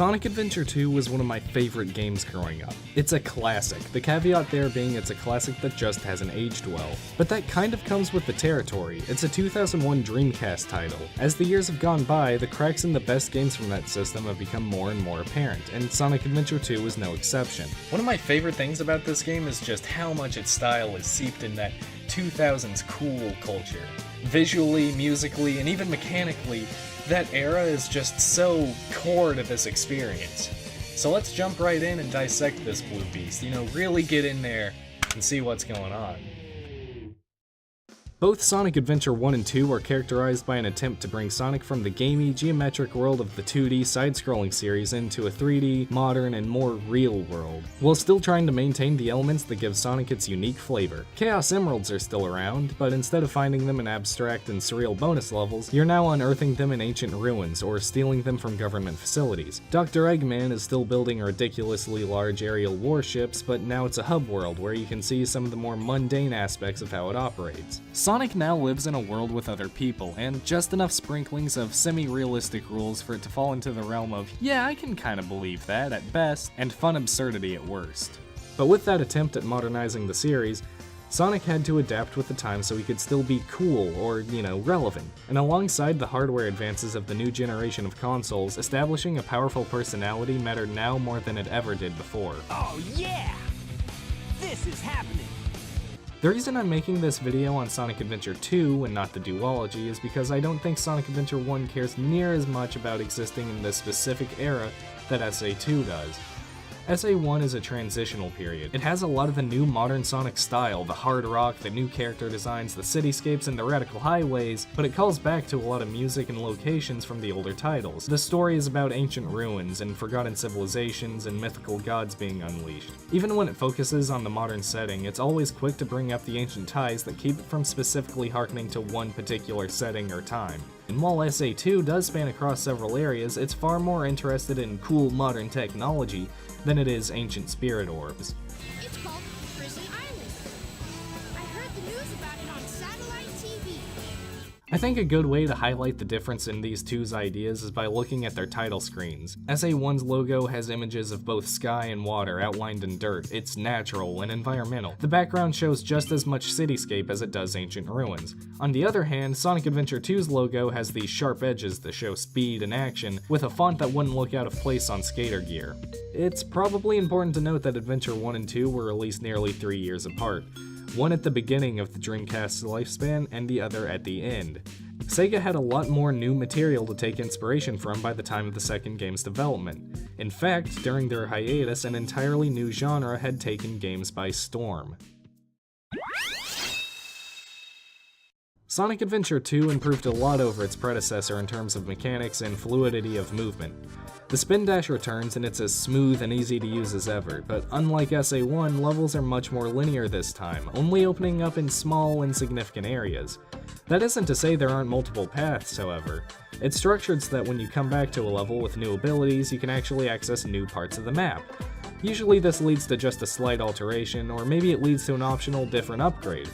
Sonic Adventure 2 was one of my favorite games growing up. It's a classic, the caveat there being it's a classic that just hasn't aged well. But that kind of comes with the territory. It's a 2001 Dreamcast title. As the years have gone by, the cracks in the best games from that system have become more and more apparent, and Sonic Adventure 2 is no exception. One of my favorite things about this game is just how much its style is seeped in that 2000s cool culture. Visually, musically, and even mechanically, that era is just so core to this experience. So let's jump right in and dissect this blue beast, really get in there and see what's going on. Both Sonic Adventure 1 and 2 are characterized by an attempt to bring Sonic from the gamey, geometric world of the 2D side-scrolling series into a 3D, modern, and more real world, while still trying to maintain the elements that give Sonic its unique flavor. Chaos Emeralds are still around, but instead of finding them in abstract and surreal bonus levels, you're now unearthing them in ancient ruins, or stealing them from government facilities. Dr. Eggman is still building ridiculously large aerial warships, but now it's a hub world where you can see some of the more mundane aspects of how it operates. Sonic now lives in a world with other people, and just enough sprinklings of semi-realistic rules for it to fall into the realm of, yeah, I can kinda believe that at best, and fun absurdity at worst. But with that attempt at modernizing the series, Sonic had to adapt with the time so he could still be cool, or, relevant. And alongside the hardware advances of the new generation of consoles, establishing a powerful personality mattered now more than it ever did before. Oh yeah! This is happening! The reason I'm making this video on Sonic Adventure 2 and not the duology is because I don't think Sonic Adventure 1 cares near as much about existing in this specific era that SA2 does. SA1 is a transitional period. It has a lot of the new modern Sonic style, the hard rock, the new character designs, the cityscapes, and the radical highways, but it calls back to a lot of music and locations from the older titles. The story is about ancient ruins and forgotten civilizations and mythical gods being unleashed. Even when it focuses on the modern setting, it's always quick to bring up the ancient ties that keep it from specifically harkening to one particular setting or time. And while SA2 does span across several areas, it's far more interested in cool modern technology than it is ancient spirit orbs. It's called Prison Island. I heard the news about it on satellite TV. I think a good way to highlight the difference in these two's ideas is by looking at their title screens. SA1's logo has images of both sky and water outlined in dirt. It's natural and environmental. The background shows just as much cityscape as it does ancient ruins. On the other hand, Sonic Adventure 2's logo has these sharp edges that show speed and action, with a font that wouldn't look out of place on skater gear. It's probably important to note that Adventure 1 and 2 were released nearly 3 years apart. One at the beginning of the Dreamcast's lifespan, and the other at the end. Sega had a lot more new material to take inspiration from by the time of the second game's development. In fact, during their hiatus, an entirely new genre had taken games by storm. Sonic Adventure 2 improved a lot over its predecessor in terms of mechanics and fluidity of movement. The spin dash returns and it's as smooth and easy to use as ever, but unlike SA1, levels are much more linear this time, only opening up in small, insignificant areas. That isn't to say there aren't multiple paths, however. It's structured so that when you come back to a level with new abilities, you can actually access new parts of the map. Usually this leads to just a slight alteration, or maybe it leads to an optional different upgrade.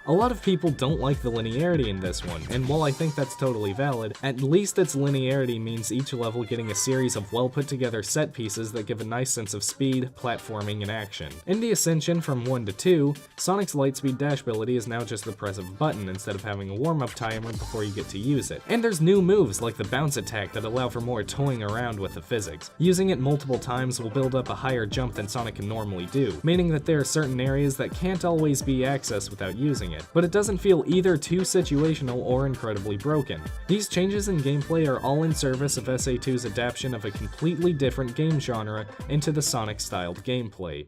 A lot of people don't like the linearity in this one, and while I think that's totally valid, at least its linearity means each level getting a series of well put together set pieces that give a nice sense of speed, platforming, and action. In the ascension from 1 to 2, Sonic's lightspeed dash ability is now just the press of a button instead of having a warm-up timer before you get to use it. And there's new moves like the bounce attack that allow for more toying around with the physics. Using it multiple times will build up a higher jump than Sonic can normally do, meaning that there are certain areas that can't always be accessed without using it. But it doesn't feel either too situational or incredibly broken. These changes in gameplay are all in service of SA2's adaptation of a completely different game genre into the Sonic-styled gameplay.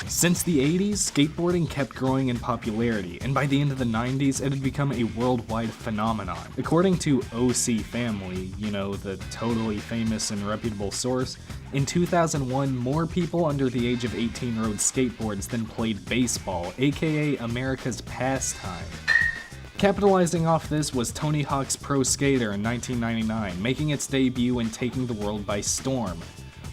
Since the 80s, skateboarding kept growing in popularity, and by the end of the 90s, it had become a worldwide phenomenon. According to OC Family, the totally famous and reputable source, in 2001, more people under the age of 18 rode skateboards than played baseball, aka America's pastime. Capitalizing off this was Tony Hawk's Pro Skater in 1999, making its debut and taking the world by storm.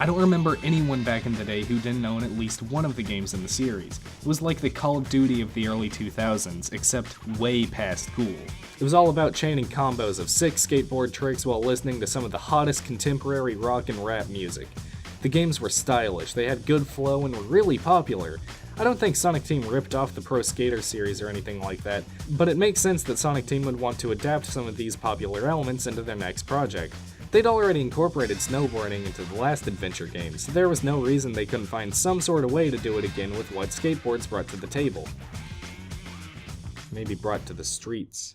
I don't remember anyone back in the day who didn't own at least one of the games in the series. It was like the Call of Duty of the early 2000s, except way past cool. It was all about chaining combos of sick skateboard tricks while listening to some of the hottest contemporary rock and rap music. The games were stylish, they had good flow, and were really popular. I don't think Sonic Team ripped off the Pro Skater series or anything like that, but it makes sense that Sonic Team would want to adapt some of these popular elements into their next project. They'd already incorporated snowboarding into the last adventure game, so there was no reason they couldn't find some sort of way to do it again with what skateboards brought to the table. Maybe brought to the streets.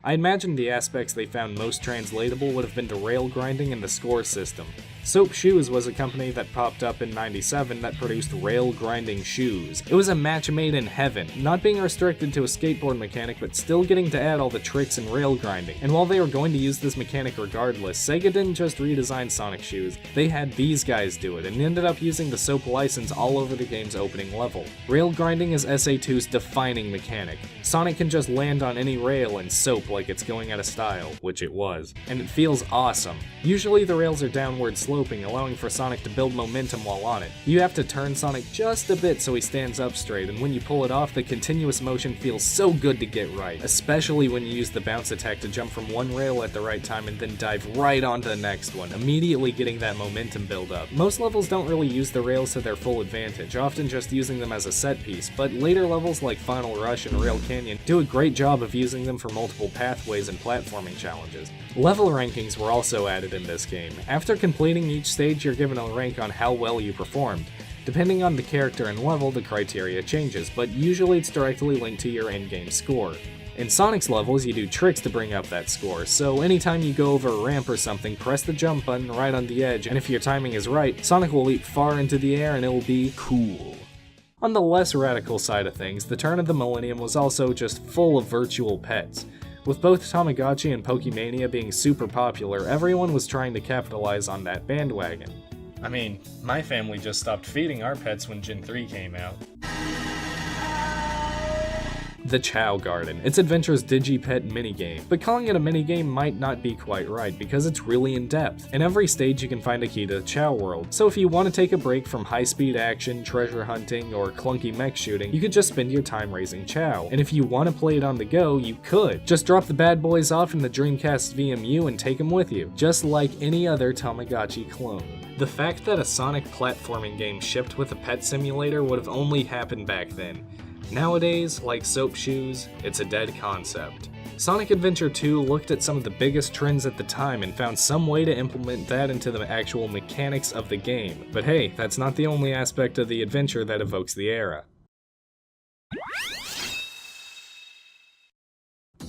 I imagine the aspects they found most translatable would have been to rail grinding and the score system. Soap Shoes was a company that popped up in '97 that produced rail grinding shoes. It was a match made in heaven, not being restricted to a skateboard mechanic but still getting to add all the tricks and rail grinding. And while they were going to use this mechanic regardless, Sega didn't just redesign Sonic Shoes, they had these guys do it and ended up using the Soap license all over the game's opening level. Rail grinding is SA2's defining mechanic. Sonic can just land on any rail and soap like it's going out of style, which it was, and it feels awesome. Usually the rails are downward sloping, allowing for Sonic to build momentum while on it. You have to turn Sonic just a bit so he stands up straight, and when you pull it off, the continuous motion feels so good to get right, especially when you use the bounce attack to jump from one rail at the right time and then dive right onto the next one, immediately getting that momentum build up. Most levels don't really use the rails to their full advantage, often just using them as a set piece, but later levels like Final Rush and Rail Canyon do a great job of using them for multiple pathways and platforming challenges. Level rankings were also added in this game. After completing each stage, you're given a rank on how well you performed. Depending on the character and level, the criteria changes, but usually it's directly linked to your in-game score. In Sonic's levels, you do tricks to bring up that score, so anytime you go over a ramp or something, press the jump button right on the edge, and if your timing is right, Sonic will leap far into the air and it will be cool. On the less radical side of things, the turn of the millennium was also just full of virtual pets. With both Tamagotchi and Pokemania being super popular, everyone was trying to capitalize on that bandwagon. I mean, my family just stopped feeding our pets when Gen 3 came out. The Chow Garden. It's Adventure's Digipet minigame, but calling it a minigame might not be quite right because it's really in-depth. In every stage you can find a key to the Chow world, so if you want to take a break from high-speed action, treasure hunting, or clunky mech shooting, you could just spend your time raising Chow. And if you want to play it on the go, you could. Just drop the bad boys off in the Dreamcast VMU and take them with you, just like any other Tamagotchi clone. The fact that a Sonic platforming game shipped with a pet simulator would have only happened back then. Nowadays, like Soap Shoes, it's a dead concept. Sonic Adventure 2 looked at some of the biggest trends at the time and found some way to implement that into the actual mechanics of the game. But hey, that's not the only aspect of the adventure that evokes the era.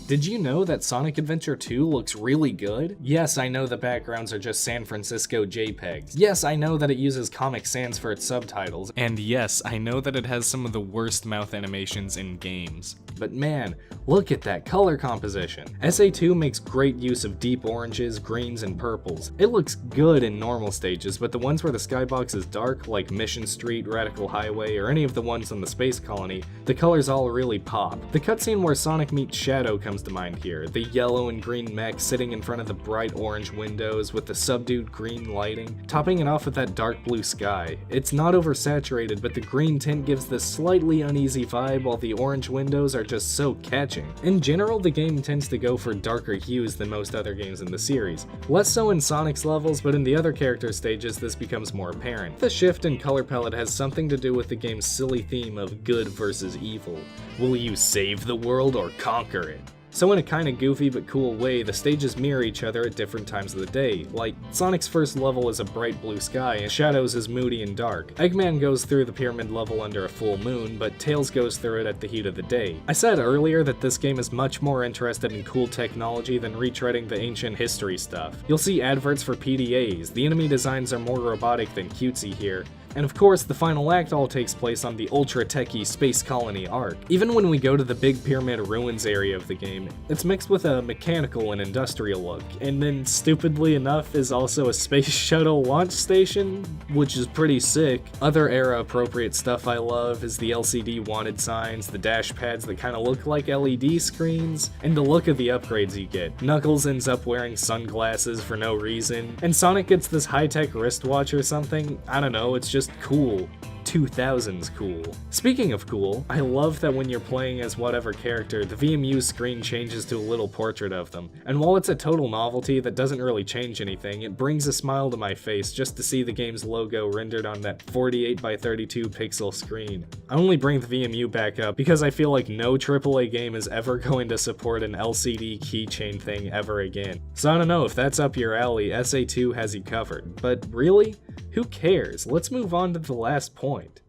Did you know that Sonic Adventure 2 looks really good? Yes, I know the backgrounds are just San Francisco JPEGs. Yes, I know that it uses Comic Sans for its subtitles. And yes, I know that it has some of the worst mouth animations in games. But man, look at that color composition. SA2 makes great use of deep oranges, greens, and purples. It looks good in normal stages, but the ones where the skybox is dark, like Mission Street, Radical Highway, or any of the ones on the Space Colony, the colors all really pop. The cutscene where Sonic meets Shadow comes to mind here. The yellow and green mech sitting in front of the bright orange windows with the subdued green lighting, topping it off with that dark blue sky. It's not oversaturated, but the green tint gives this slightly uneasy vibe while the orange windows are just so catching. In general, the game tends to go for darker hues than most other games in the series. Less so in Sonic's levels, but in the other character stages this becomes more apparent. The shift in color palette has something to do with the game's silly theme of good versus evil. Will you save the world or conquer it? So in a kinda goofy but cool way, the stages mirror each other at different times of the day. Like, Sonic's first level is a bright blue sky, and Shadow's is moody and dark. Eggman goes through the pyramid level under a full moon, but Tails goes through it at the heat of the day. I said earlier that this game is much more interested in cool technology than retreading the ancient history stuff. You'll see adverts for PDAs, the enemy designs are more robotic than cutesy here. And of course, the final act all takes place on the ultra-techy space colony arc. Even when we go to the Big Pyramid Ruins area of the game, it's mixed with a mechanical and industrial look, and then stupidly enough is also a space shuttle launch station, which is pretty sick. Other era-appropriate stuff I love is the LCD wanted signs, the dash pads that kinda look like LED screens, and the look of the upgrades you get. Knuckles ends up wearing sunglasses for no reason, and Sonic gets this high-tech wristwatch or something. I don't know, it's just cool. 2000s cool. Speaking of cool, I love that when you're playing as whatever character, the VMU screen changes to a little portrait of them. And while it's a total novelty that doesn't really change anything, it brings a smile to my face just to see the game's logo rendered on that 48 by 32 pixel screen. I only bring the VMU back up because I feel like no AAA game is ever going to support an LCD keychain thing ever again. So I don't know if that's up your alley, SA2 has you covered. But really? Who cares? Let's move on to the last point.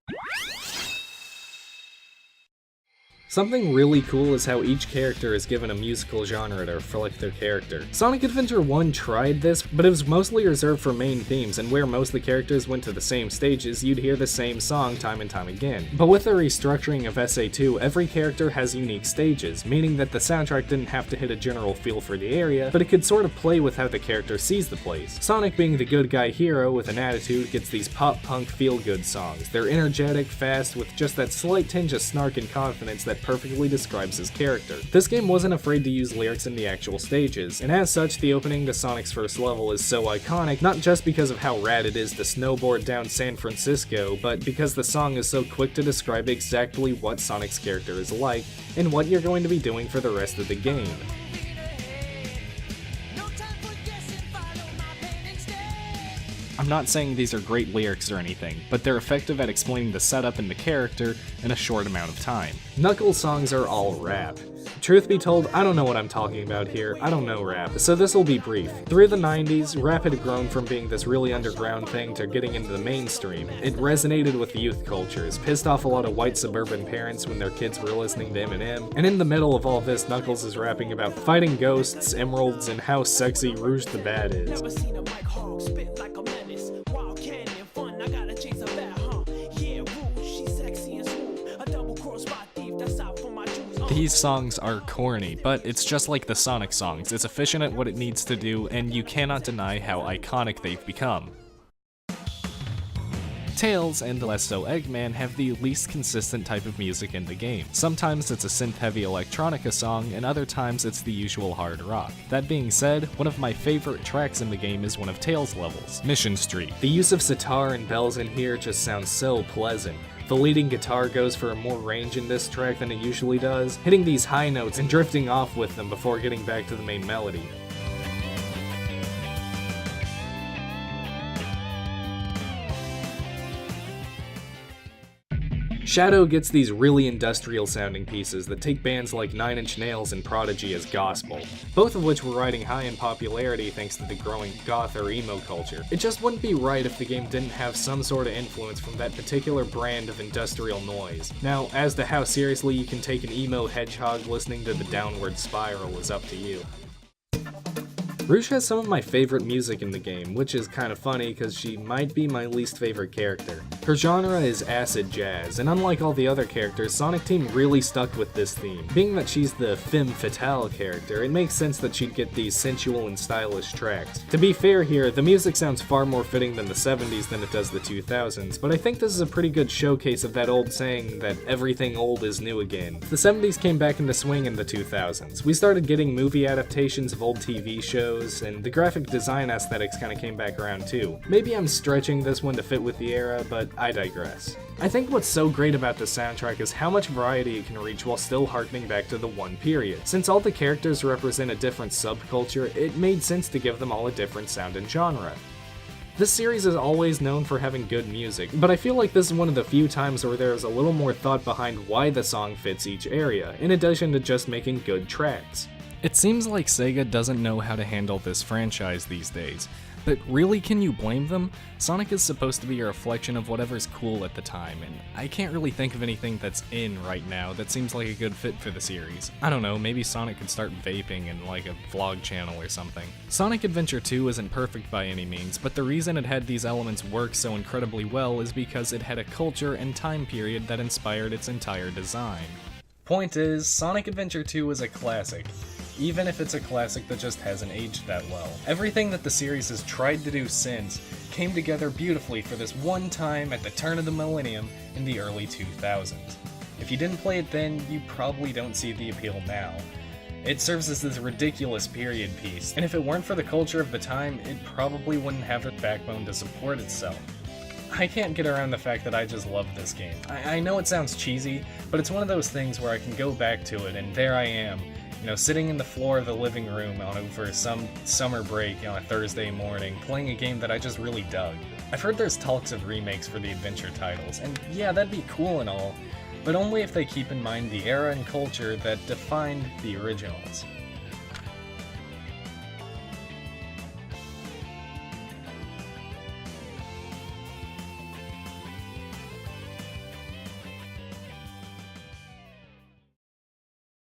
Something really cool is how each character is given a musical genre to reflect their character. Sonic Adventure 1 tried this, but it was mostly reserved for main themes, and where most of the characters went to the same stages, you'd hear the same song time and time again. But with the restructuring of SA2, every character has unique stages, meaning that the soundtrack didn't have to hit a general feel for the area, but it could sort of play with how the character sees the place. Sonic, being the good guy hero with an attitude, gets these pop-punk feel-good songs. They're energetic, fast, with just that slight tinge of snark and confidence that perfectly describes his character. This game wasn't afraid to use lyrics in the actual stages, and as such, the opening to Sonic's first level is so iconic, not just because of how rad it is to snowboard down San Francisco, but because the song is so quick to describe exactly what Sonic's character is like, and what you're going to be doing for the rest of the game. I'm not saying these are great lyrics or anything, but they're effective at explaining the setup and the character in a short amount of time. Knuckles' songs are all rap. Truth be told, I don't know what I'm talking about here, I don't know rap, so this will be brief. Through the 90s, rap had grown from being this really underground thing to getting into the mainstream. It resonated with youth cultures, pissed off a lot of white suburban parents when their kids were listening to Eminem, and in the middle of all this, Knuckles is rapping about fighting ghosts, emeralds, and how sexy Rouge the Bat is. These songs are corny, but it's just like the Sonic songs. It's efficient at what it needs to do, and you cannot deny how iconic they've become. Tails, and less so Eggman, have the least consistent type of music in the game. Sometimes it's a synth-heavy electronica song, and other times it's the usual hard rock. That being said, one of my favorite tracks in the game is one of Tails' levels, Mission Street. The use of sitar and bells in here just sounds so pleasant. The leading guitar goes for more range in this track than it usually does, hitting these high notes and drifting off with them before getting back to the main melody. Shadow gets these really industrial sounding pieces that take bands like Nine Inch Nails and Prodigy as gospel, both of which were riding high in popularity thanks to the growing goth or emo culture. It just wouldn't be right if the game didn't have some sort of influence from that particular brand of industrial noise. Now, as to how seriously you can take an emo hedgehog listening to the Downward Spiral is up to you. Rouge has some of my favorite music in the game, which is kind of funny because she might be my least favorite character. Her genre is acid jazz, and unlike all the other characters, Sonic Team really stuck with this theme. Being that she's the femme fatale character, it makes sense that she'd get these sensual and stylish tracks. To be fair here, the music sounds far more fitting than the 70s than it does the 2000s, but I think this is a pretty good showcase of that old saying that everything old is new again. The 70s came back into swing in the 2000s. We started getting movie adaptations of old TV shows, and the graphic design aesthetics kind of came back around too. Maybe I'm stretching this one to fit with the era, but I digress. I think what's so great about the soundtrack is how much variety it can reach while still harkening back to the one period. Since all the characters represent a different subculture, it made sense to give them all a different sound and genre. This series is always known for having good music, but I feel like this is one of the few times where there is a little more thought behind why the song fits each area, in addition to just making good tracks. It seems like Sega doesn't know how to handle this franchise these days. But really, can you blame them? Sonic is supposed to be a reflection of whatever's cool at the time, and I can't really think of anything that's in right now that seems like a good fit for the series. I don't know, maybe Sonic could start vaping in like a vlog channel or something. Sonic Adventure 2 isn't perfect by any means, but the reason it had these elements work so incredibly well is because it had a culture and time period that inspired its entire design. Point is, Sonic Adventure 2 is a classic, even if it's a classic that just hasn't aged that well. Everything that the series has tried to do since came together beautifully for this one time at the turn of the millennium in the early 2000s. If you didn't play it then, you probably don't see the appeal now. It serves as this ridiculous period piece, and if it weren't for the culture of the time, it probably wouldn't have the backbone to support itself. I can't get around the fact that I just love this game. I know it sounds cheesy, but it's one of those things where I can go back to it, and there I am, sitting in the floor of the living room over some summer break on a Thursday morning, playing a game that I just really dug. I've heard there's talks of remakes for the adventure titles, and yeah, that'd be cool and all, but only if they keep in mind the era and culture that defined the originals.